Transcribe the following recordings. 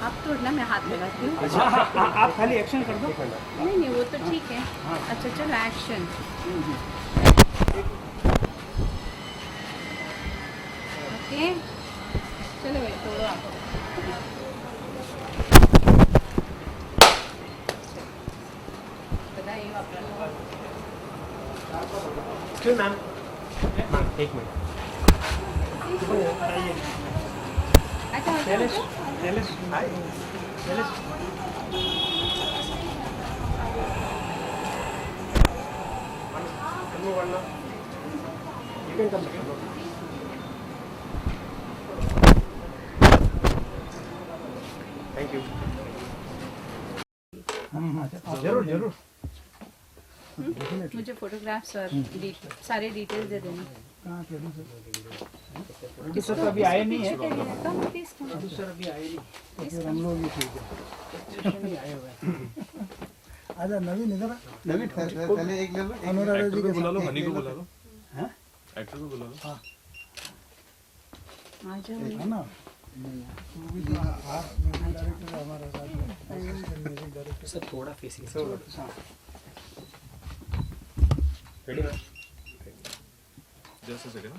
आप तोड़ना, मैं हाथ लगाती हूँ। अच्छा, आप खाली एक्शन कर दो। नहीं नहीं, वो तो ठीक है। अच्छा चलो एक्शन। ओके चलो भाई तोड़ो आप। बताइए आप। क्यों मैम? एक मिनट। अच्छा Shailesh, Shailesh, Shailesh. You can come back. Thank you. जरूर जरूर। मुझे फोटोग्राफ्स और सारे डिटेल्स दे देना। सर तो अभी आए नहीं है। Come please come. सर अभी आए नहीं। हम लोग भी ठीक है। आए हुए हैं। आजा नवीन इधर नवीन पहले एक ले लो। अनुराधा जी को बुला लो, हनी को बुला लो, हाँ? एक्टर को बुला लो। आ जाओ। है ना मूवी तो आप म्यूजिक डायरेक्टर हमारा साथ में म्यूजिक डायरेक्टर सर थोड़ा फेसिंग। रेडी ना? Just a second.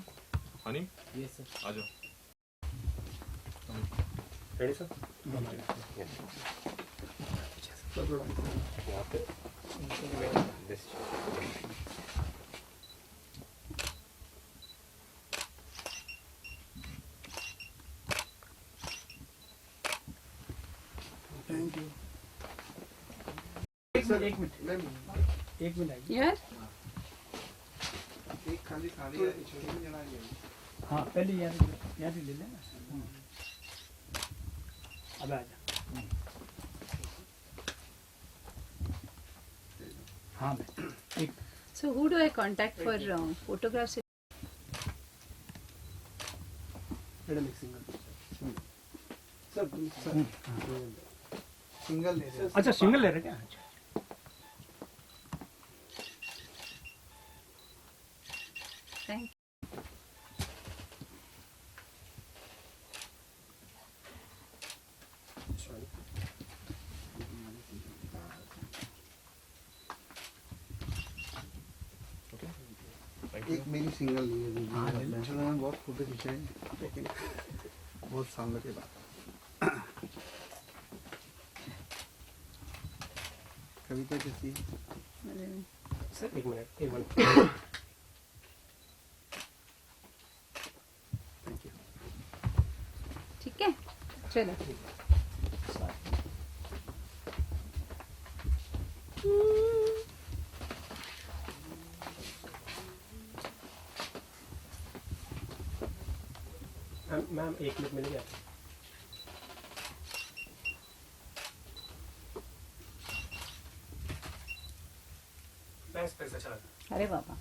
Honey yes sir. आ जाओ। Ready sir? यहाँ पे थैंक यू। सर एक मिनट आइए। यार एक खाली साड़ी है छोटी जना ले। हाँ पहले यार ही ले लेना। अब आ जा। हाँ मैं एक so who do I contact for photographs? Madam एक सिंगल सर सिंगल ले रहे अच्छा सिंगल ले रहे क्या? अच्छा Thank you. एक मेरी सिंगल ली है दीदी। चलो मैं बहुत फोटो खिंचाए लेकिन बहुत सालों के बाद कविता कैसी सर एक मिनट थैंक यू। ठीक है चलो। मैम एक मिनट मिल गया। पैसा चला। अरे बाबा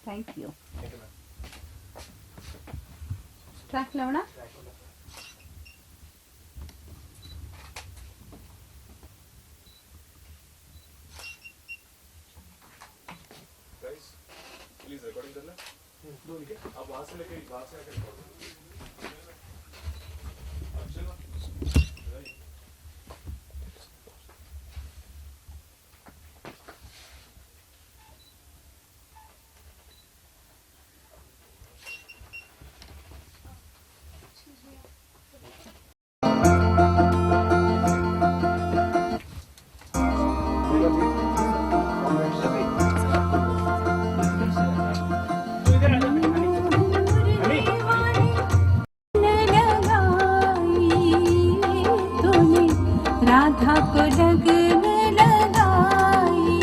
thank you. Thank you ma'am. Track लावना। गाइस प्लीज रिकॉर्डिंग कर ले। आप वहां से लेके बाहर से आके रिकॉर्ड करो। चलो राधा को लगन लगाई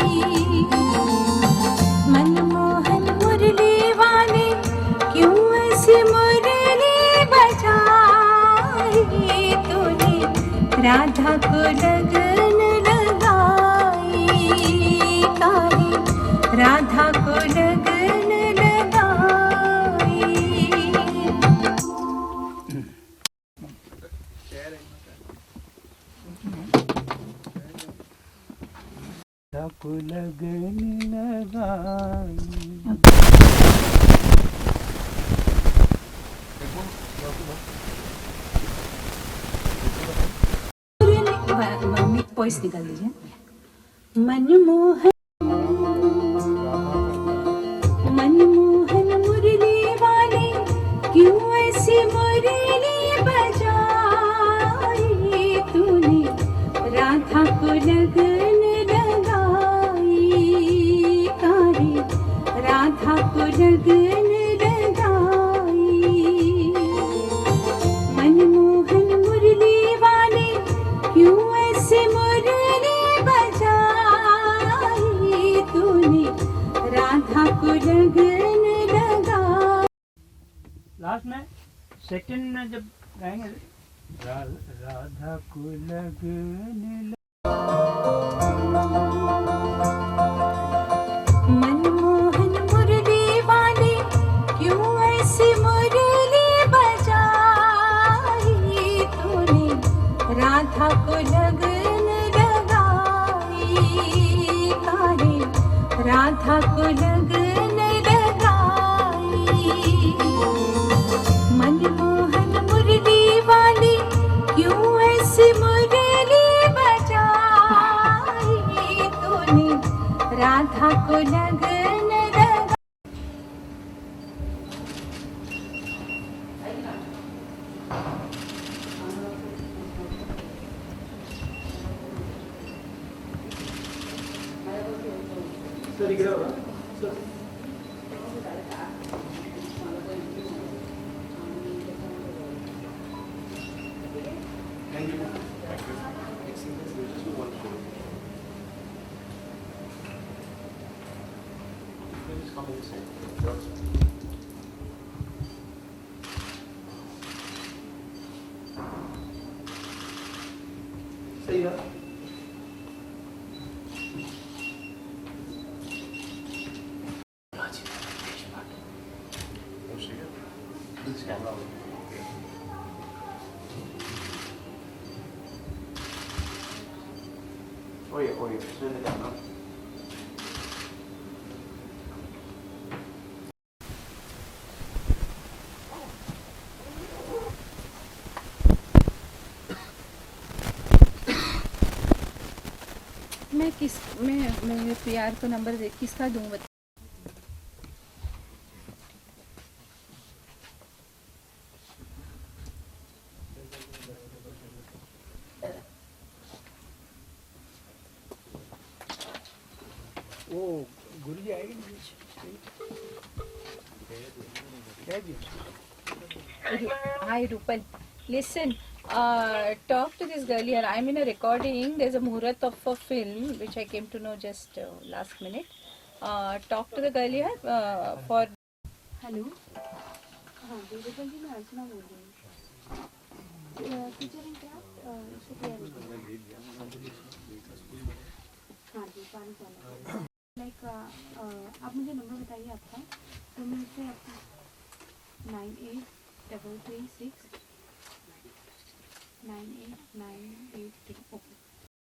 मनमोहन मुरली वाले क्यों ऐसी मुरली बजाई तूने राधा को लगन लगाई काहे राधा को लगन लगाई। वॉइस निकाल दीजिए। मनमोहन मनमोहन मुरली वाले क्यों ऐसी मुरली बजाई तूने राधा को लगन लगाई काहे राधा को लगन लगाई। मनमोहन मुरली वाले क्यों ऐसे मुरली बजाई तूने राधा को लगन लगा। लास्ट में सेकंड में जब गाएंगे राधा को लगन मनमोहन मुरली वाले क्यों ऐसी मुरली बजाई तूने राधा को लगन लगाई काहे राधा को लगन लगाई। मनमोहन मुरली वाले क्यों ऐसी मुरली बजाई तूने राधा को लगन लगा। सर इकडे बघा सर सही है। Oye, estoy de acá, ¿no? मैं पीआर को नंबर दे किसका दूं बता। वो गुरु जी आएगी क्या जी। Hi Rupal, listen, talk to this girl here. I'm in a recording. There's a muhurat of a film which I came to know just last minute. Talk to the girl here for. Hello हाँ जी रूपल जी मैं अर्चना बोल रही हूँ teacher इन craft हाँ जी पानी चालू like आप मुझे नंबर बताइए आपका तो मैं उससे आपको 9833698983 ओके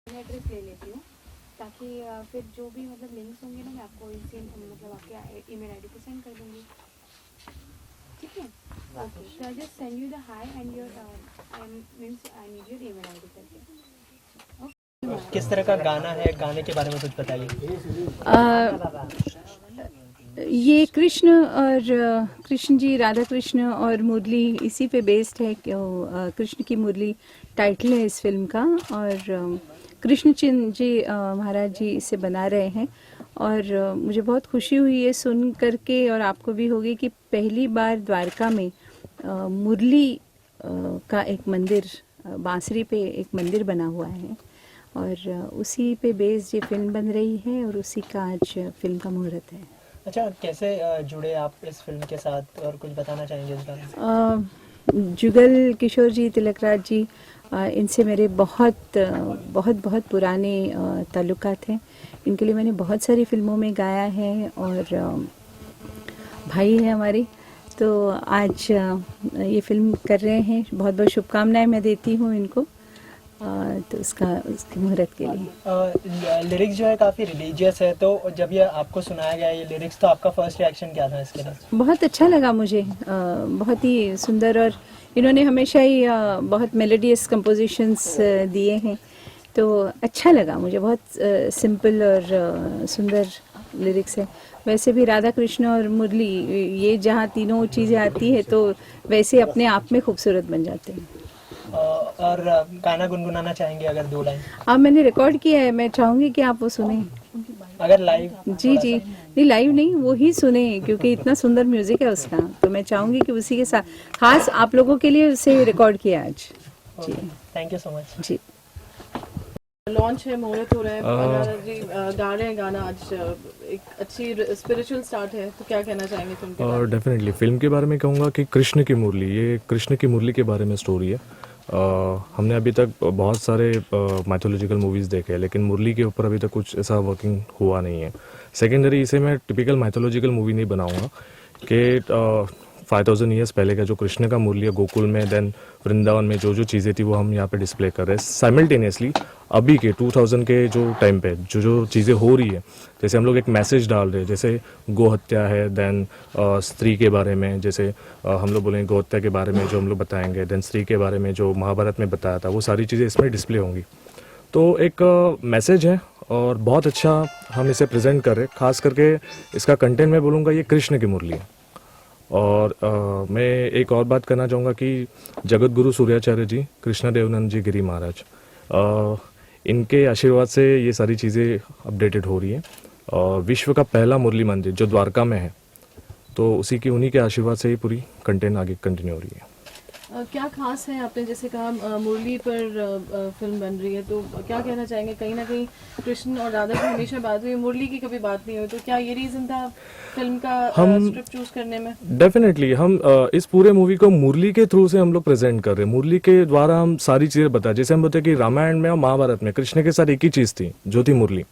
मैं एड्रेस ले लेती हूँ ताकि फिर जो भी मतलब लिंक्स होंगे ना मैं आपको इसी मतलब आपके ईमेल आईडी पे सेंड कर दूँगी ठीक है okay so I just send you the high and your I need your email ID करके किस तरह का गाना है, गाने के बारे में कुछ बताइए। ये कृष्ण और कृष्ण जी राधा कृष्ण और मुरली इसी पे बेस्ड है कि कृष्ण की मुरली टाइटल है इस फिल्म का और कृष्ण चंद जी महाराज जी इसे बना रहे हैं और मुझे बहुत खुशी हुई है सुन करके और आपको भी होगी कि पहली बार द्वारका में मुरली का एक मंदिर बांसुरी पे एक मंदिर बना हुआ है और उसी पे बेस्ड ये फिल्म बन रही है और उसी का आज फिल्म का मुहूर्त है। अच्छा, कैसे जुड़े आप इस फिल्म के साथ और कुछ बताना चाहेंगे इस बारे में? जुगल किशोर जी, तिलकराज जी, इनसे मेरे बहुत पुराने ताल्लुकात हैं। इनके लिए मैंने बहुत सारी फिल्मों में गाया है और भाई है हमारी, तो आज ये फिल्म कर रहे हैं। बहुत बहुत शुभकामनाएं मैं देती हूँ इनको तो उसके मुहूर्त के लिए। लिरिक्स जो है काफ़ी रिलीजियस है, तो जब ये आपको सुनाया गया ये लिरिक्स तो आपका फर्स्ट रिएक्शन क्या था इसके लिए? बहुत अच्छा लगा मुझे, बहुत ही सुंदर और इन्होंने हमेशा ही बहुत मेलोडियस कंपोजिशंस दिए हैं, तो अच्छा लगा मुझे, बहुत सिंपल और सुंदर लिरिक्स है। वैसे भी राधा कृष्ण और मुरली, ये जहाँ तीनों चीज़ें आती है तो वैसे अपने आप में खूबसूरत बन जाते हैं। और गाना गुनगुनाना चाहेंगे अगर 2 लाइन? हाँ, मैंने रिकॉर्ड किया है, मैं चाहूँगी कि आप वो सुने। अगर लाइव? जी जी, नहीं लाइव नहीं, वो ही सुने क्योंकि इतना सुंदर म्यूजिक है उसका, तो मैं चाहूँगी कि उसी के साथ खास आप लोगों के लिए उसे रिकॉर्ड किया आज। जी थैंक यू सो मच। जी। लॉन्च है, मुहूर्त हो रहा है, अनुराधा जी गा रहे हैं गाना आज, एक अच्छी स्पिरिचुअल स्टार्ट है, तो क्या कहना चाहेंगे फिल्म के बारे में? डेफिनेटली फिल्म के बारे में कहूँगा कि कृष्ण की मुरली, ये कृष्ण की मुरली के बारे में स्टोरी है। हमने अभी तक बहुत सारे माइथोलॉजिकल मूवीज़ देखे हैं, लेकिन मुरली के ऊपर अभी तक कुछ ऐसा वर्किंग हुआ नहीं है। सेकेंडरी इसे मैं टिपिकल माइथोलॉजिकल मूवी नहीं बनाऊँगा कि 5000 ईयर्स पहले का जो कृष्ण का मुरली है गोकुल में, देन वृंदावन में जो जो चीज़ें थी वो हम यहाँ पे डिस्प्ले कर रहे हैं साइमल्टेनियसली। अभी के 2000 के जो टाइम पे जो जो चीज़ें हो रही है, जैसे हम लोग एक मैसेज डाल रहे हैं, जैसे गो हत्या है, देन स्त्री के बारे में, जैसे हम लोग बोलेंगे गो हत्या के बारे में जो हम लोग बताएंगे, देन स्त्री के बारे में जो महाभारत में बताया था, वो सारी चीज़ें इसमें डिस्प्ले होंगी। तो एक मैसेज है और बहुत अच्छा हम इसे प्रेजेंट कर रहे हैं। खास करके इसका कंटेंट मैं बोलूँगा ये कृष्ण की मुरली है। और मैं एक और बात करना चाहूँगा कि जगत गुरु सूर्याचार्य जी, कृष्ण देवनंद जी गिरी महाराज, इनके आशीर्वाद से ये सारी चीज़ें अपडेटेड हो रही हैं। और विश्व का पहला मुरली मंदिर जो द्वारका में है, तो उसी की उन्हीं के आशीर्वाद से ही पूरी कंटेंट आगे कंटिन्यू हो रही है। क्या खास है, आपने जैसे कहा मुरली पर फिल्म बन रही है, तो क्या कहना चाहेंगे? कहीं ना कहीं कृष्ण और राधा की हमेशा बात हुई, मुरली की कभी बात नहीं हुई, तो क्या ये रीजन था फिल्म का स्क्रिप्ट चूज करने में? डेफिनेटली हम इस पूरे मूवी को मुरली के थ्रू से हम लोग प्रेजेंट कर रहे हैं। मुरली के द्वारा हम सारी चीज़ें बताए, जैसे हम बताए कि रामायण में और महाभारत में कृष्ण के साथ एक ही चीज़ थी जो थी मुरली,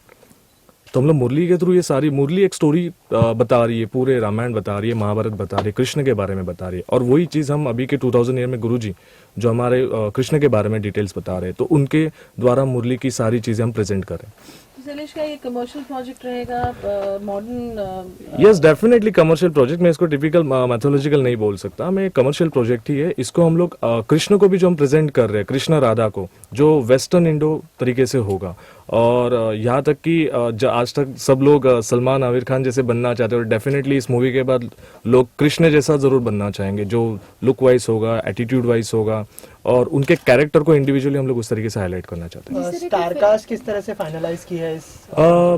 तो हम लोग मुरली के थ्रू ये सारी मुरली एक स्टोरी बता रही है, पूरे रामायण बता रही है, महाभारत बता रही है, कृष्ण के बारे में बता रही है। और वही चीज़ हम अभी के 2000 ईयर में गुरुजी जो हमारे कृष्ण के बारे में डिटेल्स बता रहे हैं, तो उनके द्वारा मुरली की सारी चीज़ें हम प्रेजेंट कर रहे हैं। शैलेश, का ये कमर्शियल प्रोजेक्ट रहेगा, modern? Yes, definitely commercial project. मैं इसको टिपिकल मैथोलॉजिकल नहीं बोल सकता, मैं कमर्शियल प्रोजेक्ट ही है। इसको हम लोग कृष्ण को भी जो हम प्रेजेंट कर रहे हैं, कृष्ण राधा को, जो वेस्टर्न इंडो तरीके से होगा। और यहाँ तक कि आज तक सब लोग सलमान, आमिर खान जैसे बनना चाहते हैं, और डेफिनेटली इस मूवी के बाद लोग कृष्ण जैसा ज़रूर बनना चाहेंगे, जो लुक वाइज होगा, एटीट्यूड वाइज होगा, और उनके कैरेक्टर को इंडिविजुअली हम लोग उस तरीके से हाईलाइट करना चाहते हैं। स्टार कास्ट किस तरह से फाइनलाइज की है इस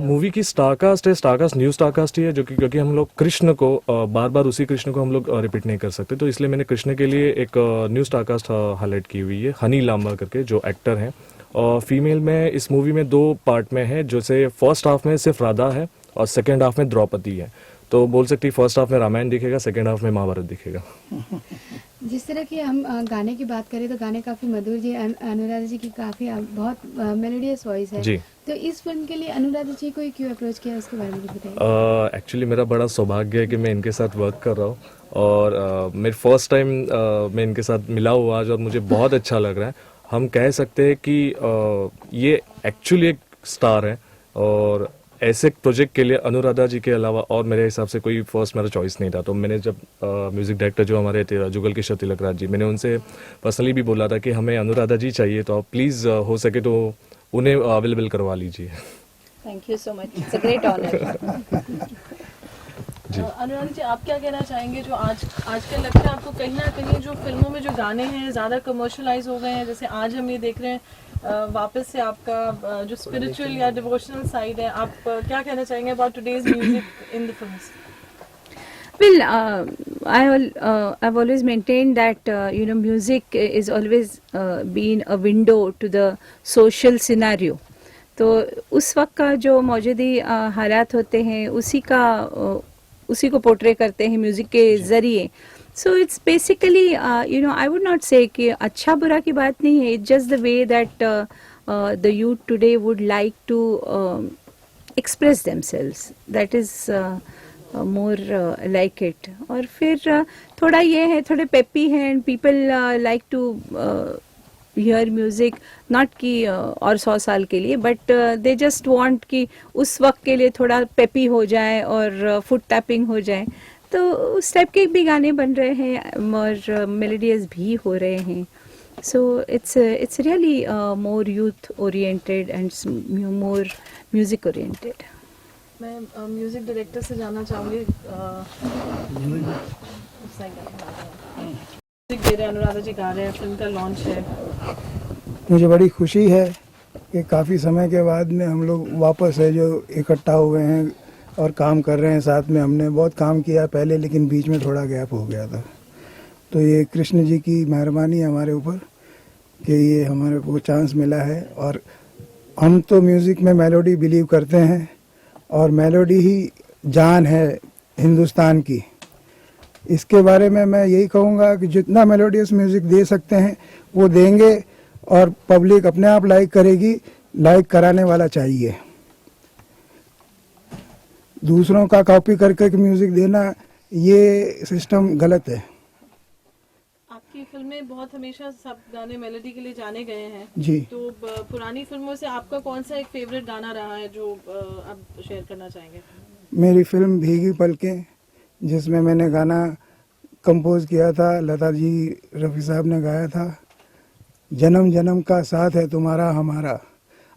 मूवी की? स्टार कास्ट है, star cast new star cast ही है, जो कि क्योंकि हम लोग कृष्ण को बार बार उसी कृष्ण को हम लोग रिपीट नहीं कर सकते, तो इसलिए मैंने कृष्ण के लिए एक न्यू स्टार कास्ट हाईलाइट की हुई है। हनी लांबा करके जो एक्टर हैं, और फीमेल में इस मूवी में 2 पार्ट में है, जैसे फर्स्ट हाफ में सिर्फ राधा है और सेकेंड हाफ में द्रौपदी है। तो बोल सकती फर्स्ट हाफ में रामायण दिखेगा, सेकेंड हाफ में महाभारत दिखेगा। जिस तरह की हम गाने की बात करें तो गाने काफ़ी मधुर जी, अनुराधा जी की काफ़ी बहुत मेलोडियस वॉइस है जी। तो इस फिल्म के लिए अनुराधा जी को क्यों अप्रोच किया, उसके बारे में बताइए। एक्चुअली मेरा बड़ा सौभाग्य है कि मैं इनके साथ वर्क कर रहा हूँ, और मेरे फर्स्ट टाइम मैं इनके साथ मिला हुआ आज, और मुझे बहुत अच्छा लग रहा है। हम कह सकते हैं कि ये एक्चुअली एक स्टार है, और ऐसे प्रोजेक्ट के लिए अनुराधा जी के अलावा और मेरे हिसाब से कोई फर्स्ट मेरा चॉइस नहीं था। तो मैंने जब म्यूज़िक डायरेक्टर जो हमारे थे जुगल किशोर तिलकराज जी, मैंने उनसे पर्सनली भी बोला था कि हमें अनुराधा जी चाहिए, तो आप प्लीज़ हो सके तो उन्हें अवेलेबल करवा लीजिए। Thank you so much, it's a great honour. Anuradha ji, आप क्या कहना चाहेंगे, जो आजकल लगता है आपको कहीं ना कहीं जो फिल्मों में जो गाने हैं ज़्यादा कमर्शलाइज हो गए हैं, जैसे आज हम ये देख रहे हैं वापस से आपका जो स्पिरिचुअल या डिवोशनल साइड है, आप क्या कहना चाहेंगे about today's music in the films? Well, I've always maintained that music is always been a window to the social scenario. तो उस वक्त का जो मौजूदी हालात होते हैं उसी को पोर्ट्रे करते हैं म्यूजिक के जरिए. So it's basically I would not say कि अच्छा बुरा की बात नहीं है. It's just the way that the youth today would like to express themselves. That is more like it. और फिर थोड़ा ये है, थोड़े peppy हैं and people like to hear music not कि और 100 साल के लिए, but they just want कि उस वक्त के लिए थोड़ा peppy हो जाए और foot tapping हो जाए. तो उस टाइप के भी गाने बन रहे हैं और मेलोडियस भी हो रहे हैं. So it's really more youth oriented and more music oriented. मैं म्यूजिक डायरेक्टर से जानना चाहूँगी म्यूजिक दे रहे हैं, अनुराधा जी गा रहे हैं, फिल्म का लॉन्च है। मुझे बड़ी खुशी है कि काफ़ी समय के बाद में हम लोग वापस है जो इकट्ठा हुए हैं और काम कर रहे हैं साथ में। हमने बहुत काम किया पहले, लेकिन बीच में थोड़ा गैप हो गया था। तो ये कृष्ण जी की मेहरबानी है हमारे ऊपर कि ये हमारे को चांस मिला है। और हम तो म्यूज़िक में मेलोडी बिलीव करते हैं और मेलोडी ही जान है हिंदुस्तान की। इसके बारे में मैं यही कहूँगा कि जितना मेलोडियस म्यूज़िक दे सकते हैं वो देंगे और पब्लिक अपने आप लाइक करेगी। लाइक कराने वाला चाहिए, दूसरों का कॉपी करके म्यूज़िक देना ये सिस्टम गलत है। आपकी फिल्में बहुत हमेशा सब गाने मेलोडी के लिए जाने गए हैं जी। तो पुरानी फिल्मों से आपका कौन सा एक फेवरेट गाना रहा है जो आप शेयर करना चाहेंगे? मेरी फिल्म भीगी पलकें, जिसमें मैंने गाना कंपोज किया था, लता जी रफ़ी साहब ने गाया था। जन्म जन्म का साथ है तुम्हारा हमारा,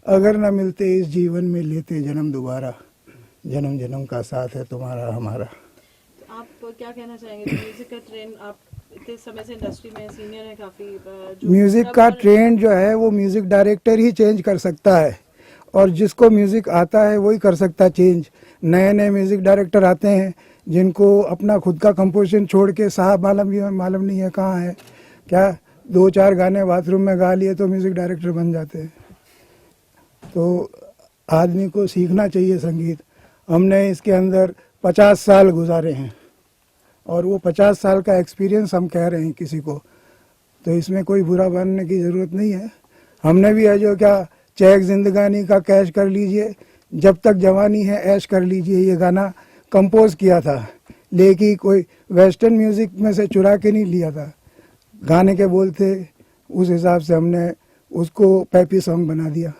अगर न मिलते इस जीवन में लेते जन्म दोबारा। जन्म जन्म का साथ है तुम्हारा हमारा। तो आप क्या कहना चाहेंगे? जो म्यूजिक का ट्रेंड, आप इतने समय से इंडस्ट्री में सीनियर है काफ़ी, म्यूज़िक का ट्रेंड जो है वो म्यूज़िक डायरेक्टर ही चेंज कर सकता है और जिसको म्यूज़िक आता है वही कर सकता है चेंज। नए नए म्यूज़िक डायरेक्टर आते हैं जिनको अपना खुद का कंपोजिशन छोड़ के साहब मालूम नहीं है कहाँ है क्या, 2-4 गाने बाथरूम में गा लिए तो म्यूज़िक डायरेक्टर बन जाते हैं। तो आदमी को सीखना चाहिए संगीत। हमने इसके अंदर 50 साल गुजारे हैं और वो 50 साल का एक्सपीरियंस हम कह रहे हैं किसी को, तो इसमें कोई बुरा बनने की ज़रूरत नहीं है। हमने भी है जो क्या चेक जिंदगानी का कैश कर लीजिए, जब तक जवानी है ऐश कर लीजिए, ये गाना कंपोज किया था, लेकिन कोई वेस्टर्न म्यूज़िक में से चुरा के नहीं लिया था। गाने के बोल थे, उस हिसाब से हमने उसको पैपी सॉन्ग बना दिया।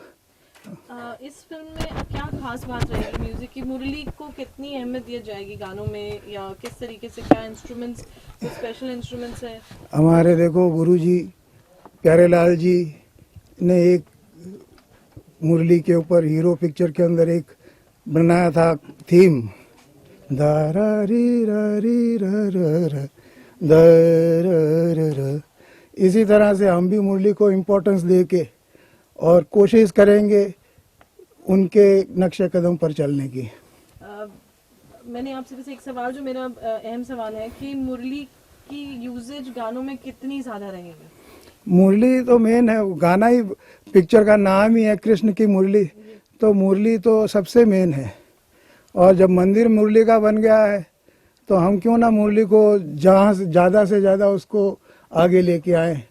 इस फिल्म में क्या खास बात रहेगी? म्यूजिक की मुरली को कितनी अहमियत दी जाएगी गानों में, या किस तरीके से, क्या इंस्ट्रूमेंट्स, स्पेशल इंस्ट्रूमेंट्स हैं? हमारे देखो गुरुजी प्यारेलाल जी ने एक मुरली के ऊपर हीरो पिक्चर के अंदर एक बनाया था थीम, दारा री रा री रा रा रा दा रा रा रा। इसी तरह से हम भी मुरली को इम्पोर्टेंस दे के और कोशिश करेंगे उनके नक्शे कदम पर चलने की। मैंने आपसे बस एक सवाल जो मेरा अहम सवाल है कि मुरली की यूजेज गानों में कितनी ज़्यादा रहेगी? मुरली तो मेन है, गाना ही पिक्चर का नाम ही है कृष्ण की मुरली, तो मुरली तो सबसे मेन है। और जब मंदिर मुरली का बन गया है तो हम क्यों ना मुरली को जहाँ से ज़्यादा उसको आगे लेके आए।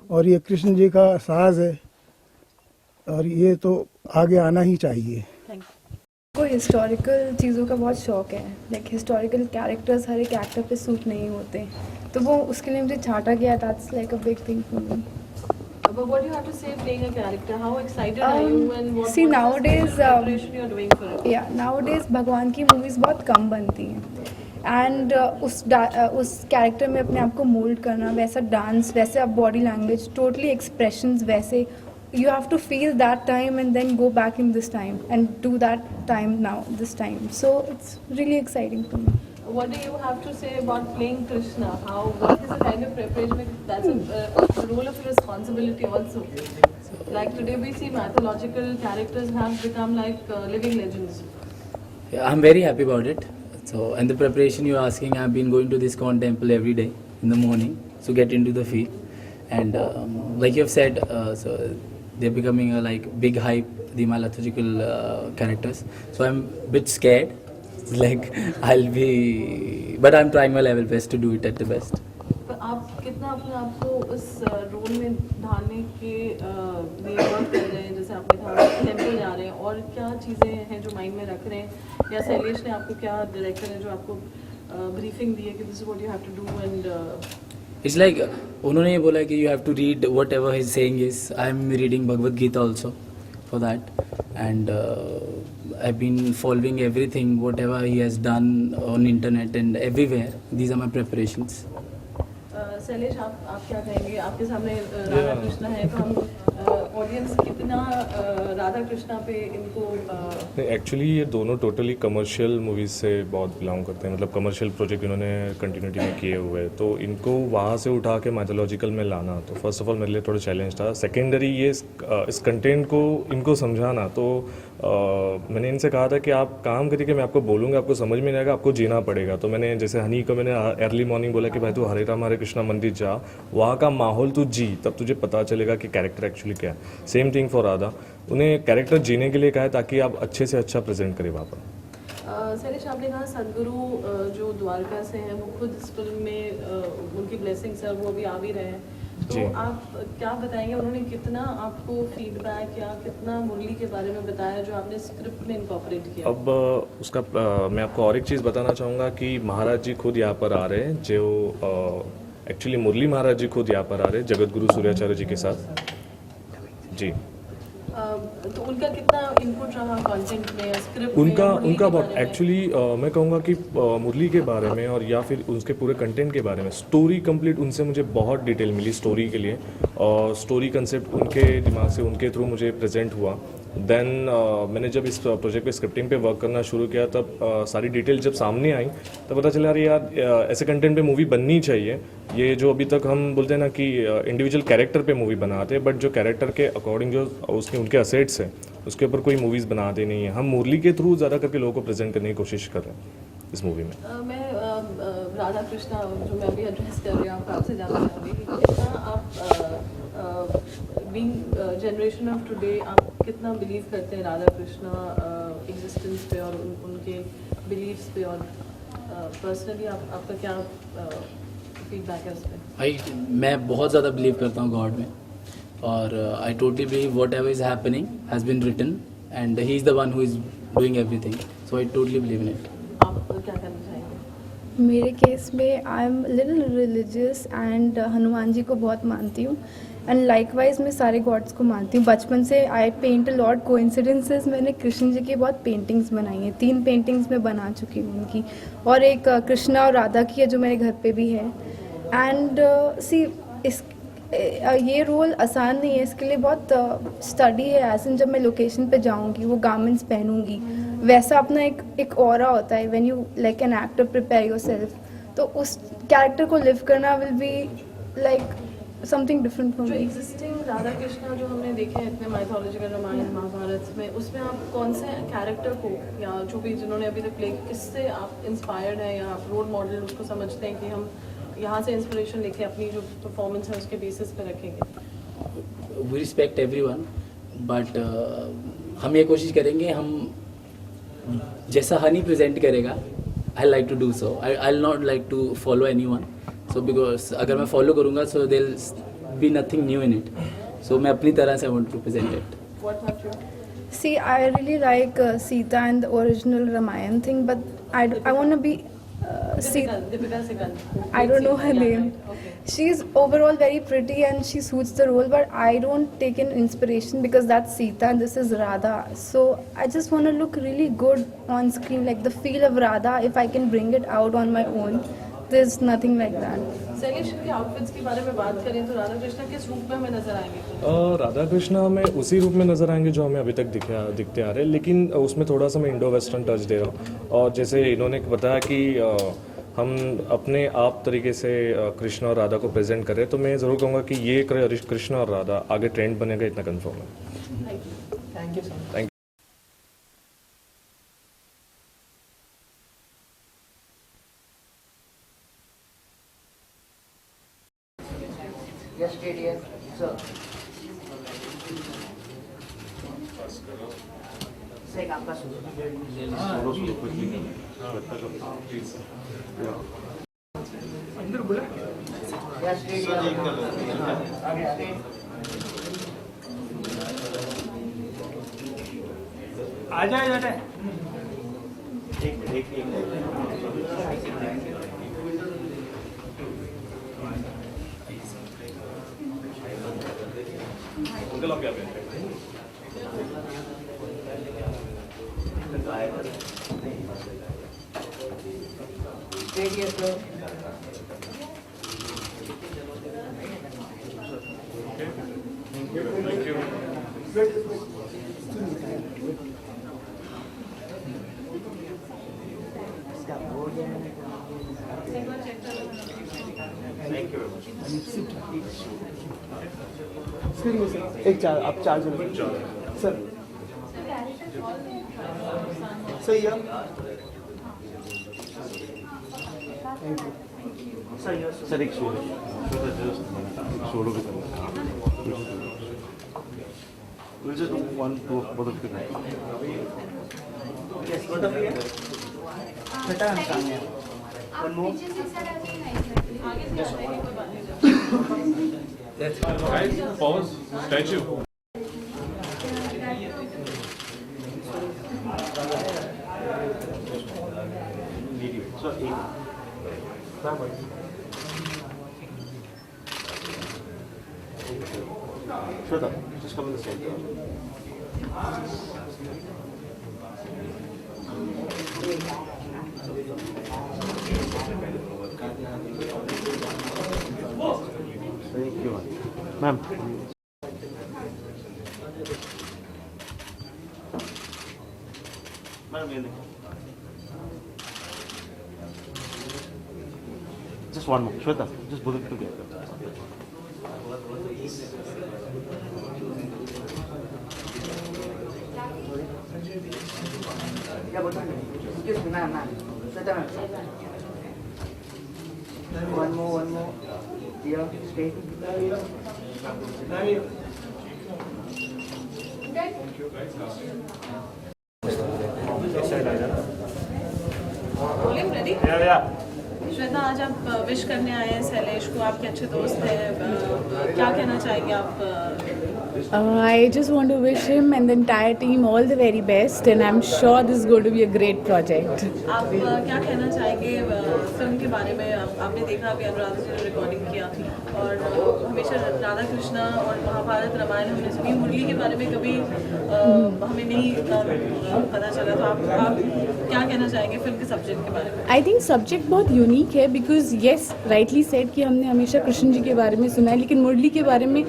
और ये कृष्ण जी का साज है और ये तो आगे आना ही चाहिए। को हिस्टोरिकल चीज़ों का बहुत शौक है, लाइक हिस्टोरिकल कैरेक्टर्स हर एक एक्टर पे सूट नहीं होते, तो वो उसके लिए मुझे छांटा गया। That's like a big thing for me. But what do you have to say playing a character? How excited are you and what See, nowadays, preparation you are doing for it? या nowadays भगवान की movies बहुत कम बनती हैं and उस character में अपने आप को मोल्ड करना, वैसा डांस, वैसे आप बॉडी लैंग्वेज, टोटली एक्सप्रेशंस वैसे, you have to feel that time and then go back in this time and do that time now, this time. So it's really exciting for me. What do you have to say about playing Krishna? What is the kind of preparation? That's a role of responsibility also. Like today we see mythological characters have become like living legends. Yeah, I'm very happy about it. So, and the preparation you're asking, I've been going to this Iskorn temple every day in the morning to get into the field. And like you have said, so they're becoming a like big hype, the mythological characters. So I'm a bit scared. Like but I'm trying my level best to do it at the best. तो आप कितना अपने आप को उस role में ढालने के लिए वर्क कर रहे हैं? जैसे आपने कहा टेम्पल जा रहे हैं, और क्या चीज़ें हैं जो माइंड में रख रहे हैं, या शैलेश ने आपको क्या डायरेक्टर है जो आपको ब्रीफिंग दी है कि this is what you have to do? And It's like उन्होंने ये बोला कि you have to read whatever he's saying is. I'm reading Bhagavad Gita also for that, and I've been following everything whatever he has done on internet and everywhere. These are my preparations. Shailesh आप क्या कहेंगे? आपके सामने राधा कृष्णा है, तो हम audience कितना राधा कृष्णा पे इनको नहीं, एक्चुअली ये दोनों टोटली कमर्शियल मूवीज़ से बहुत बिलोंग करते हैं, मतलब कमर्शियल प्रोजेक्ट इन्होंने कंटिन्यूटी में किए हुए हैं, तो इनको वहाँ से उठा के मैथोलॉजिकल में लाना तो फर्स्ट ऑफ ऑल मेरे लिए थोड़ा चैलेंज था। सेकेंडरी ये इस कंटेंट को इनको समझाना, तो मैंने इनसे कहा था कि आप काम करिए कि मैं आपको बोलूँगा, आपको समझ में नहीं आएगा, आपको जीना पड़ेगा। तो मैंने जैसे हनी को मैंने अर्ली मॉर्निंग बोला कि भाई तू हरे राम हरे कृष्णा मंदिर जा, वहाँ का माहौल तू जी, तब तुझे पता चलेगा कि कैरेक्टर एक्चुअली क्या है। सेम थिंग फॉर राधा, उन्हें कैरेक्टर जीने के लिए कहा है ताकि आप अच्छे से अच्छा प्रेजेंट करें वहाँ पर। शैलेश आपने कहा सदगुरु जो द्वारका से हैं वो खुद इस फिल्म में उनकी ब्लेसिंग्स है, वो अभी आ भी रहे हैं, तो आप क्या बताएंगे उन्होंने कितना आपको फीडबैक या कितना मुरली के बारे में बताया जो आपने स्क्रिप्ट में इनकॉर्पोरेट किया? अब उसका मैं आपको और एक चीज़ बताना चाहूँगा कि महाराज जी खुद यहाँ पर आ रहे हैं, जो एक्चुअली मुरली महाराज जी खुद यहाँ पर आ रहे हैं जगत गुरु सूर्याचार्य जी के साथ जी। तो उनका कितना इनपुट रहा कंटेंट में या स्क्रिप्ट में? उनका बहुत एक्चुअली मैं कहूँगा कि मुरली के बारे में और या फिर उसके पूरे कंटेंट के बारे में स्टोरी कंप्लीट उनसे मुझे बहुत डिटेल मिली स्टोरी के लिए, और स्टोरी कंसेप्ट उनके दिमाग से उनके थ्रू मुझे प्रेजेंट हुआ। देन मैंने जब इस प्रोजेक्ट पे स्क्रिप्टिंग पे वर्क करना शुरू किया, तब सारी डिटेल जब सामने आई तब पता चला अरे यार ऐसे कंटेंट पे मूवी बननी चाहिए। ये जो अभी तक हम बोलते हैं ना कि इंडिविजुअल कैरेक्टर पे मूवी बनाते हैं, बट जो कैरेक्टर के अकॉर्डिंग जो उसके उनके असेट्स हैं उसके ऊपर कोई मूवीज़ बनाते नहीं है। हम मुरली के थ्रू ज़्यादा करके लोगों को प्रेजेंट करने की कोशिश कर रहे हैं इस मूवी में। मैं राधा कृष्णा जो मैं अभी एड्रेस कर रही हूँ आपसे जानना चाहूँगी कि कितना आप बीइंग जनरेशन ऑफ टुडे आप कितना बिलीव करते हैं राधा कृष्णा एग्जिस्टेंस पे और उनके बिलीव्स पे, और पर्सनली आपका क्या फीडबैक है उस पर? मैं बहुत ज़्यादा बिलीव करता हूँ गॉड में, और I totally believe whatever is happening has been written and he is the one who is doing everything, so I totally believe in it. आप क्या करना चाहेंगे? मेरे केस में I am little religious and Hanuman ji को बहुत मानती हूँ, एंड लाइकवाइज मैं सारे गॉड्स को मानती हूँ। बचपन से आई पेंट अ लॉट कोइंसिडेंसेस, मैंने कृष्ण जी की बहुत पेंटिंग्स बनाई हैं, 3 पेंटिंग्स मैं बना चुकी हूँ उनकी, और एक कृष्णा और राधा की है जो मेरे घर पे भी है। एंड सी ये रोल आसान नहीं है, इसके लिए बहुत स्टडी है। एज इन जब मैं लोकेशन पे जाऊँगी वो गारमेंट्स पहनूंगी, वैसा अपना एक ऑरा होता है when you like an actor prepare yourself, तो उस कैरेक्टर को लिव करना will be like something different for जो मी। एग्जिस्टिंग राधा कृष्णा जो हमने देखे हैं इतने माइथोलॉजिकल रामायण महाभारत में, उसमें आप कौन से कैरेक्टर को या जो भी जिन्होंने अभी तक प्ले, किससे आप इंस्पायर्ड हैं या आप रोल मॉडल उसको समझते हैं कि हम यहाँ से इंस्पिरेशन लेके अपनी जो परफॉर्मेंस है उसके बेसिस पे रखेंगे? वी रिस्पेक्ट एवरीवन, बट हम ये कोशिश करेंगे हम जैसा हनी प्रेजेंट करेगा I like to do so, I not like to follow anyone, so because अगर मैं फॉलो करूँगा so there will be nothing new in it, so मैं अपनी तरह से I want to present it. What about you? See, I really like Sita and the original Ramayan thing, but I want to be Deepika Sikand. I don't know her name. Okay. She's overall very pretty and she suits the role, but I don't take an inspiration because that's Sita and this is Radha. So I just want to look really good on screen, like the feel of Radha. If I can bring it out on my own, there's nothing like that. Shailesh के outfits के बारे में बात करें तो राधा कृष्णा किस रूप में हमें नजर आएंगे? राधा कृष्णा हमें उसी रूप में नज़र आएंगे जो हमें अभी तक दिखते आ रहे हैं, लेकिन उसमें थोड़ा सा मैं इंडो वेस्टर्न टच दे रहा हूँ। और जैसे इन्होंने बताया कि हम अपने आप तरीके से कृष्ण और राधा को प्रेजेंट करें, तो मैं ज़रूर कहूँगा कि ये कृष्ण और राधा आगे ट्रेंड बनेगा, इतना कंफर्म है। Thank you sir. Thank Yes, dear. Sir. Say आपका अंदर बोला Yes, dear. आ जाए Stay here, sir. एक चार आप चार जन सर सही है सर एक सोलो भी करना we'll just do one two both of you Yes, both of you. Shweta and Sanya. One more. Guys, pause. Statue. so Shweta, just come in the center. Thank you, ma'am. Ma'am, just one more. Shweta, just both of it together. Yeah, both of you. Excuse me, ma'am. Shweta, ma'am. One more. Here, stay. Ready? Shweta, आज आप wish करने आए हैं शैलेश को, आपके अच्छे दोस्त हैं, क्या कहना चाहेंगे आप? I just want to wish him and the entire team all the very best, and I'm sure this is going to be a great project. आप क्या कहना चाहेंगे फिल्म के बारे में? आपने देखा अभी अनुराधा जी ने रिकॉर्डिंग किया और हमेशा राधा कृष्णा और महाभारत रामायण हमने सुनी, मुरली के बारे में कभी हमें नहीं पता चला, तो आप क्या कहना चाहेंगे फिल्म के सब्जेक्ट के बारे में? I think सब्जेक्ट बहुत यूनिक है because yes, rightly said कि हमने हमेशा कृष्ण जी के बारे में सुना है, लेकिन मुरली के बारे में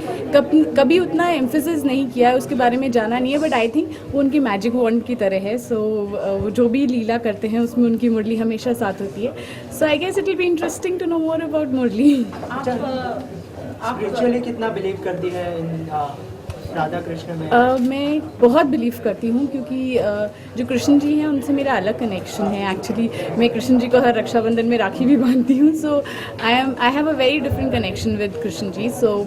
कभी उतना एम्फेसिस नहीं किया है, उसके बारे में जाना नहीं है, बट आई थिंक वो उनकी मैजिक वॉन्ड की तरह है. सो वो जो भी लीला करते हैं उसमें उनकी मुरली हमेशा साथ होती है. So I guess it will be interesting to know more about Murli. आप एक्चुअली कितना बिलीव करती है इन राधा कृष्ण में? मैं बहुत बिलीव करती हूँ क्योंकि जो कृष्ण जी हैं उनसे मेरा अलग कनेक्शन है. एक्चुअली मैं कृष्ण जी को हर रक्षाबंधन में राखी भी बांधती हूँ. So I have a very different connection with Krishna ji. So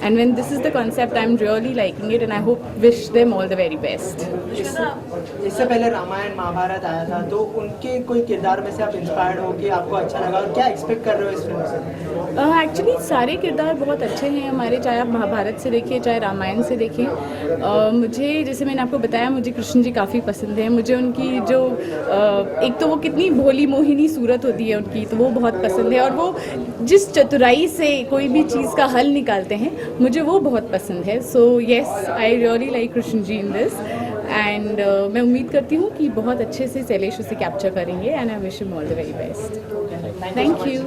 and when this is the concept I am really liking it and I hope wish them all the very best. इससे पहले रामायण महाभारत आया था, तो उनके कोई किरदार में से आप इंस्पायर्ड हो कि आपको अच्छा लगा, और क्या एक्सपेक्ट कर रहे हो इस फिल्म से? एक्चुअली सारे किरदार बहुत अच्छे हैं हमारे, चाहे आप महाभारत से देखिए चाहे रामायण से देखें. मुझे, जैसे मैंने आपको बताया, मुझे कृष्ण जी काफ़ी पसंद है. मुझे उनकी जो एक तो वो कितनी भोली मोहिनी सूरत होती है उनकी, तो वो बहुत पसंद है, और वो जिस चतुराई से कोई भी चीज़ का हल निकालते हैं मुझे वो बहुत पसंद है. So yes, I really like Krishna ji in this, and मैं उम्मीद करती हूँ कि बहुत अच्छे से शैलेश उसे कैप्चर करेंगे, and I wish him all the very best. Thank you.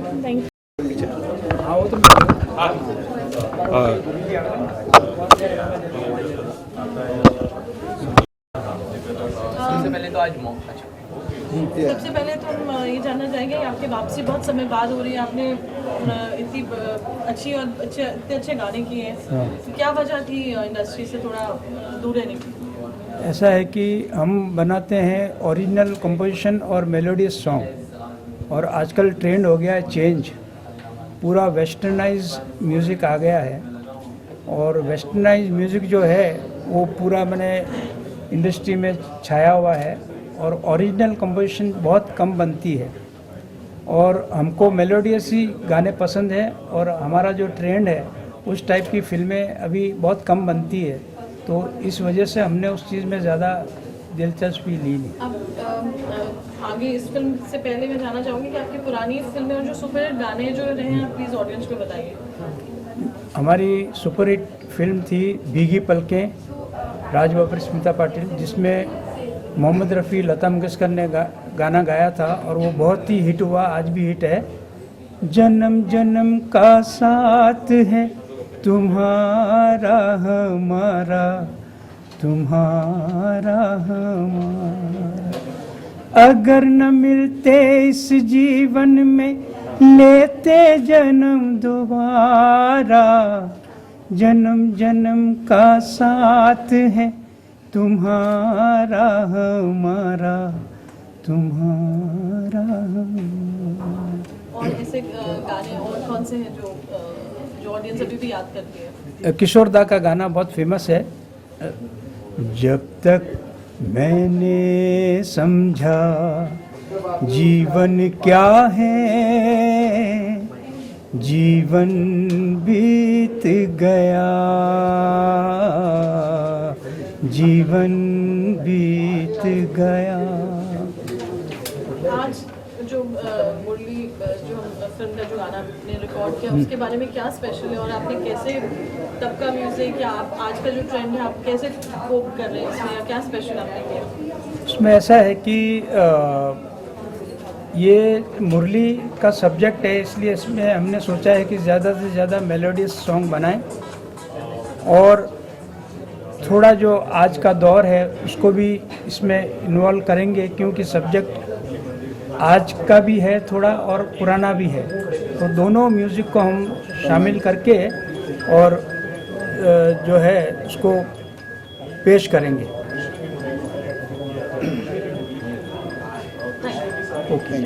सबसे पहले तो हम ये जानना चाहेंगे कि आपकी वापसी बहुत समय बाद हो रही है. आपने इतनी अच्छी और इतने अच्छे गाने किए हैं, तो क्या वजह थी इंडस्ट्री से थोड़ा दूर रहने की? ऐसा है कि हम बनाते हैं ओरिजिनल कंपोजिशन और मेलोडियस सॉन्ग, और आजकल ट्रेंड हो गया है चेंज, पूरा वेस्टर्नाइज म्यूज़िक आ गया है, और वेस्टर्नाइज म्यूज़िक जो है वो पूरा मैंने इंडस्ट्री में छाया हुआ है, और ओरिजिनल कंपोजिशन बहुत कम बनती है, और हमको मेलोडियस ही गाने पसंद है, और हमारा जो ट्रेंड है उस टाइप की फिल्में अभी बहुत कम बनती है, तो इस वजह से हमने उस चीज़ में ज़्यादा दिलचस्पी ली नहीं. अब आगे इस फिल्म से पहले मैं जानना चाहूँगी कि आपकी पुरानी फिल्में और जो सुपरहिट गाने जो रहे हैं, आप प्लीज़ ऑडियंस को बताइए. हमारी सुपरहिट फिल्म थी भीगी पलकें, राज बब्बर स्मिता पाटिल, जिसमें मोहम्मद रफ़ी लता मंगेशकर ने गाना गाया था, और वो बहुत ही हिट हुआ, आज भी हिट है. जन्म जन्म का साथ है तुम्हारा हमारा, तुम्हारा हमारा। अगर न मिलते इस जीवन में लेते जन्म दोबारा, जन्म जन्म का साथ है तुम्हारा हमारा, तुम्हारा हमारा। और ऐसे गाने और कौन से हैं जो ऑडियंस अभी भी याद करती है? किशोर दा का गाना बहुत फेमस है, जब तक मैंने समझा जीवन क्या है, जीवन बीत गया, जीवन बीत गया। आज जो मुरली जो फिल्म का जो गाना आपने रिकॉर्ड किया उसके बारे में क्या स्पेशल है, और आपने कैसे तब का म्यूजिक या आप आज का जो ट्रेंड है आप कैसे कोप कर रहे हैं इसमें, या क्या स्पेशल आपने किया? इसमें ऐसा है कि ये मुरली का सब्जेक्ट है, इसलिए इसमें हमने सोचा है कि ज़्यादा से ज़्यादा मेलोडियस सॉन्ग बनाएं और थोड़ा जो आज का दौर है उसको भी इसमें इन्वॉल्व करेंगे, क्योंकि सब्जेक्ट आज का भी है थोड़ा और पुराना भी है, तो दोनों म्यूज़िक को हम शामिल करके और जो है उसको पेश करेंगे। ओके।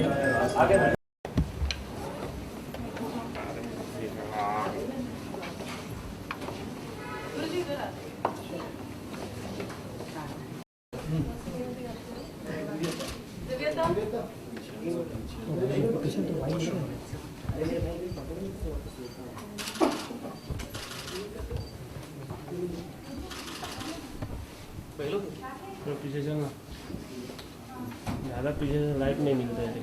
पीछे चलना, ज़्यादा पीछे से लाइट नहीं मिलता है।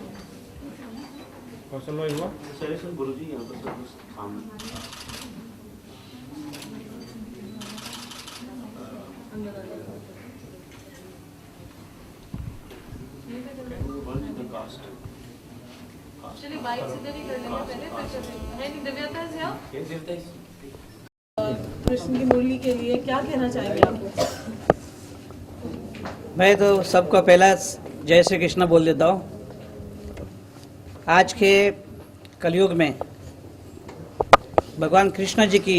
कौशल भाई हुआ गुरुजी यहाँ पर सामने। चलिए बाइक सीधे नहीं कर लेंगे पहले, फिर चलेंगे। दिव्यता से आप कृष्ण की मुरली के लिए क्या कहना चाहेंगे आप? मैं तो सबको पहला जय श्री कृष्ण बोल देता हूँ। आज के कलयुग में भगवान कृष्ण जी की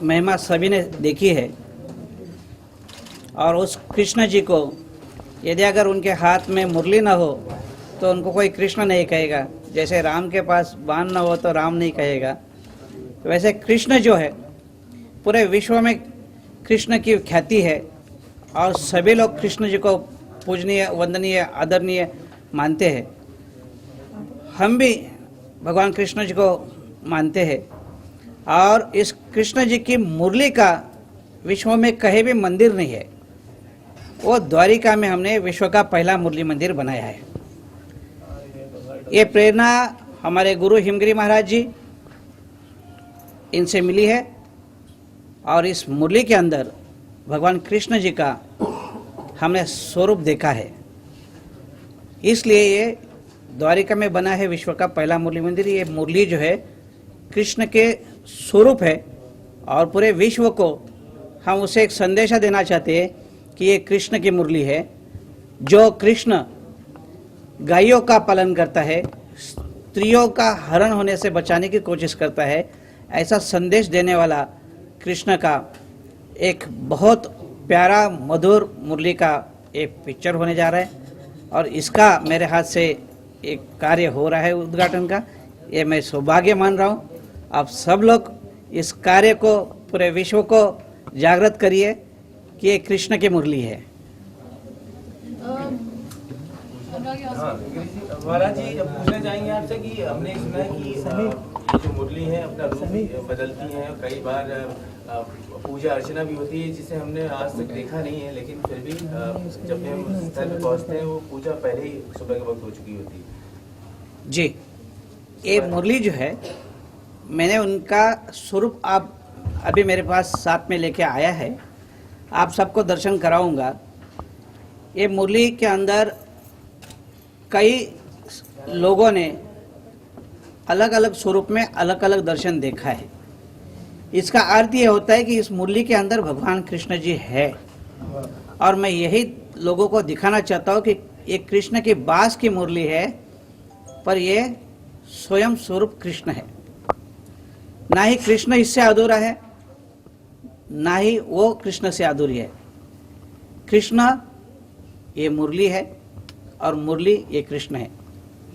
महिमा सभी ने देखी है, और उस कृष्ण जी को यदि अगर उनके हाथ में मुरली न हो तो उनको कोई कृष्ण नहीं कहेगा। जैसे राम के पास बाण न हो तो राम नहीं कहेगा, वैसे कृष्ण जो है पूरे विश्व में कृष्ण की ख्याति है, और सभी लोग कृष्ण जी को पूजनीय, वंदनीय, आदरणीय मानते हैं। हम भी भगवान कृष्ण जी को मानते हैं, और इस कृष्ण जी की मुरली का विश्व में कहीं भी मंदिर नहीं है। वो द्वारिका में हमने विश्व का पहला मुरली मंदिर बनाया है। ये प्रेरणा हमारे गुरु हिमगिरी महाराज जी इनसे मिली है, और इस मुरली के अंदर भगवान कृष्ण जी का हमने स्वरूप देखा है, इसलिए ये द्वारिका में बना है विश्व का पहला मुरली मंदिर। ये मुरली जो है कृष्ण के स्वरूप है, और पूरे विश्व को हम उसे एक संदेशा देना चाहते हैं कि ये कृष्ण की मुरली है। जो कृष्ण गायों का पालन करता है, स्त्रियों का हरण होने से बचाने की कोशिश करता है, ऐसा संदेश देने वाला कृष्ण का एक बहुत प्यारा मधुर मुरली का एक पिक्चर होने जा रहा है, और इसका मेरे हाथ से एक कार्य हो रहा है उद्घाटन का। ये मैं सौभाग्य मान रहा हूँ। आप सब लोग इस कार्य को पूरे विश्व को जागृत करिए कि ये कृष्ण की मुरली है। महाराज जी पूछना चाहेंगे आपसे कि हमने सुना है कि जो मुरली है अपना रूप बदलती है, कई बार पूजा अर्चना भी होती है जिसे हमने आज तक देखा नहीं है, लेकिन फिर भी जब भी हम स्थल पर पहुँचते हैं वो पूजा पहले ही सुबह के वक्त हो चुकी होती है। जी, ये मुरली जो है मैंने उनका स्वरूप आप अभी मेरे पास साथ में लेके आया है, आप सबको दर्शन कराऊंगा। ये मुरली के अंदर कई लोगों ने अलग अलग स्वरूप में अलग अलग दर्शन देखा है। इसका अर्थ ये होता है कि इस मुरली के अंदर भगवान कृष्ण जी है, और मैं यही लोगों को दिखाना चाहता हूँ कि ये कृष्ण की बांस की मुरली है, पर ये स्वयं स्वरूप कृष्ण है। ना ही कृष्ण इससे अधूरा है, ना ही वो कृष्ण से अधूरी है। कृष्ण ये मुरली है और मुरली ये कृष्ण है।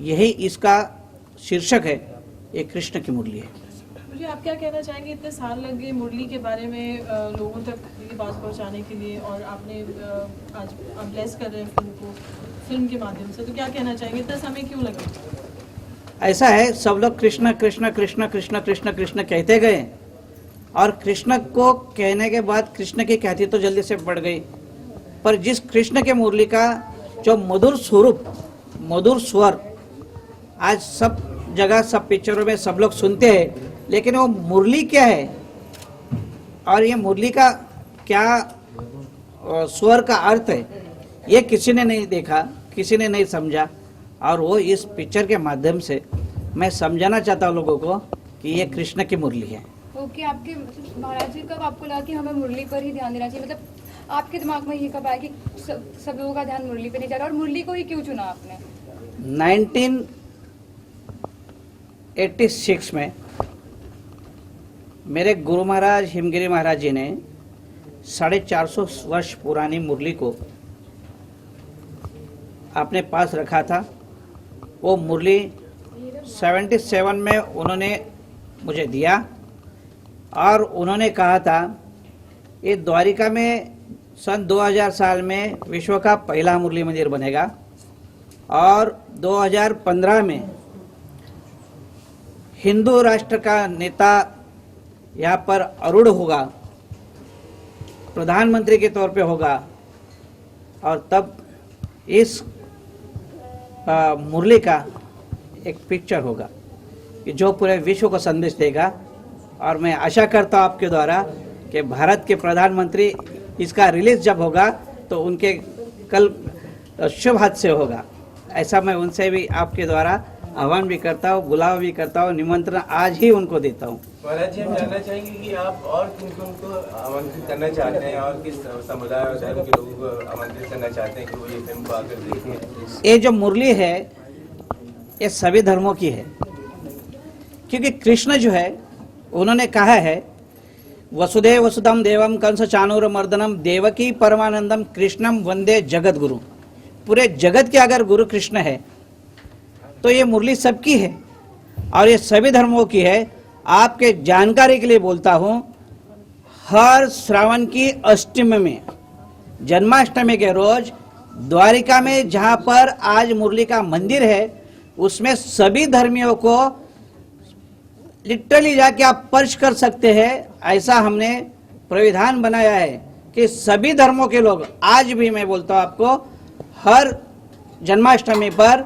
यही इसका शीर्षक है, ये कृष्ण की मुरली है। मुझे आप क्या कहना चाहेंगे, इतने साल लग गए मुरली के बारे में लोगों तक ये बात पहुंचाने के लिए, और आपने आज आप ब्लेस कर रहे हैं फिल्म को, फिल्म के माध्यम से, तो क्या कहना चाहेंगे, इतना समय क्यों लगा? ऐसा है, सब लोग कृष्ण कृष्ण कृष्ण कृष्ण कृष्ण कृष्ण कहते गए, और कृष्ण को कहने के बाद कृष्ण की ख्याति तो जल्दी से बढ़ गई, पर जिस कृष्ण के मुरली का जो मधुर स्वरूप, मधुर स्वर आज सब जगह सब पिक्चरों में सब लोग सुनते हैं, लेकिन वो मुरली क्या है और ये मुरली का क्या स्वर का अर्थ है, ये किसी ने नहीं देखा, किसी ने नहीं समझा, और वो इस पिक्चर के माध्यम से मैं समझाना चाहता हूँ लोगों को कि ये कृष्ण की मुरली है। ओके, आपके महाराज जी कब आपको लगा कि हमें मुरली पर ही ध्यान देना चाहिए, मतलब आपके दिमाग में ये कब आया कि सब लोगों का ध्यान मुरली पे नहीं जा रहा, और मुरली को ही क्यों चुना आपने? 1986 में मेरे गुरु महाराज हिमगिरी महाराज जी ने 450 वर्ष पुरानी मुरली को अपने पास रखा था। वो मुरली 77 में उन्होंने मुझे दिया, और उन्होंने कहा था ये द्वारिका में सन 2000 साल में विश्व का पहला मुरली मंदिर बनेगा, और 2015 में हिंदू राष्ट्र का नेता यहाँ पर आरूढ़ होगा, प्रधानमंत्री के तौर पे होगा, और तब इस मुरली का एक पिक्चर होगा कि जो पूरे विश्व को संदेश देगा। और मैं आशा करता हूँ आपके द्वारा कि भारत के प्रधानमंत्री इसका रिलीज जब होगा तो उनके कल शुभ हादसे होगा। ऐसा मैं उनसे भी आपके द्वारा आह्वान भी करता हूँ, बुलावा भी करता हूँ, निमंत्रण आज ही उनको देता हूँ। महाराज जी, हम जानना चाहेंगे कि आप और किन को आमंत्रित करना चाहते हैं, और किस समुदाय और धर्म के लोगों को आमंत्रित करना चाहते हैं कि वो ये फिल्म को आकर देखें? ये जो मुरली है ये सभी धर्मों की है, क्योंकि कृष्ण जो है उन्होंने कहा है वसुदेव वसुधम देवम कंस चाणूर मर्दनम देवकी परमानंदम कृष्णम वंदे जगत गुरु। पूरे जगत के अगर गुरु कृष्ण है तो ये मुरली सबकी है और ये सभी धर्मों की है। आपके जानकारी के लिए बोलता हूँ, हर श्रावण की अष्टमी में, जन्माष्टमी के रोज द्वारिका में जहाँ पर आज मुरली का मंदिर है, उसमें सभी धर्मियों को लिटरली जाके आप स्पर्श कर सकते हैं। ऐसा हमने प्राविधान बनाया है कि सभी धर्मों के लोग, आज भी मैं बोलता हूँ आपको, हर जन्माष्टमी पर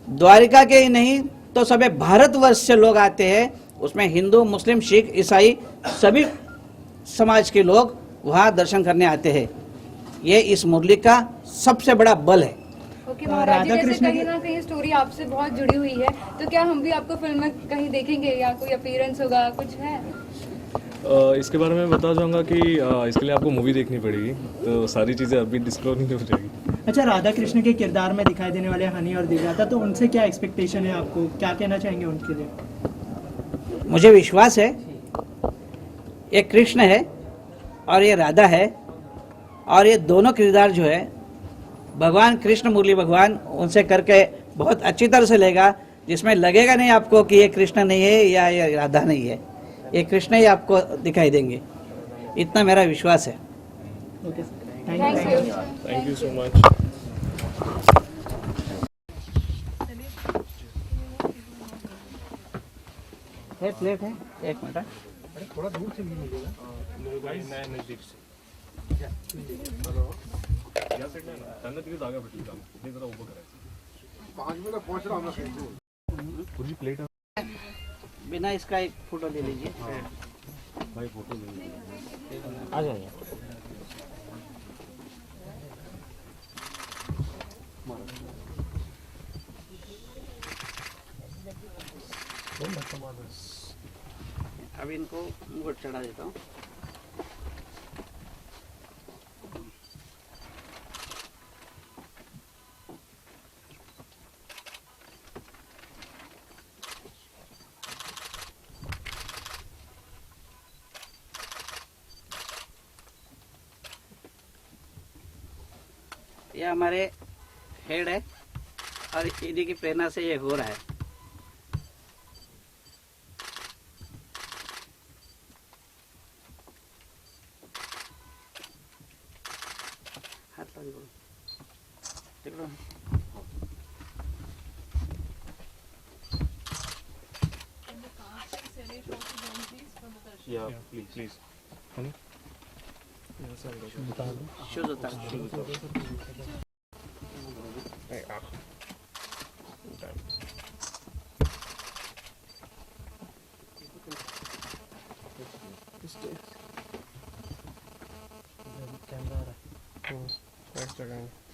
द्वारिका के ही नहीं तो सभी भारतवर्ष से लोग आते हैं। उसमें हिंदू, मुस्लिम, सिख, ईसाई सभी समाज के लोग वहाँ दर्शन करने आते हैं। ये इस मुरली का सबसे बड़ा बल है। ओके महाराज जी, जैसे कहीं ना कहीं स्टोरी आपसे बहुत जुड़ी हुई है, तो क्या हम भी आपको फिल्म में कहीं देखेंगे या कोई अपीयरेंस होगा, कुछ है? इसके बारे में बता जाऊंगा कि इसके लिए आपको मूवी देखनी पड़ेगी, तो सारी चीज़ें अभी डिस्क्लोज नहीं हो जाएगी। अच्छा, राधा कृष्ण के किरदार में दिखाई देने वाले हनी और दिव्या, तो उनसे क्या एक्सपेक्टेशन है आपको, क्या कहना चाहेंगे उनके लिए? मुझे विश्वास है ये कृष्ण है और ये राधा है, और ये दोनों किरदार जो है भगवान कृष्ण, मुरली भगवान उनसे करके बहुत अच्छी तरह से लेगा, जिसमें लगेगा नहीं आपको कि ये कृष्ण नहीं है या ये राधा नहीं है, ये कृष्ण ही आपको दिखाई देंगे। इतना मेरा विश्वास है। Thank you so much. Plate है, एक मिनट। थोड़ा दूर से भी मिलेगा। नजदीक से या साइड में त्यांना तिथे जागा भेटली का ते जरा उभं करायचं। 5 मिनट पहुंच रहा हूं मैं। पूरी प्लेट बिना इसका एक फोटो ले लीजिए। भाई फोटो ले लीजिए, आ जाइए। अब इनको मुकुट चढ़ा देता हूँ। ये हमारे हेड है और इन्हीं की प्रेरणा से ये हो रहा है। हाथ लगा दो। देख लो। Yeah, please. शूज उतार दो। Hey, कैमरा आ रहा है। 1 सेकंड।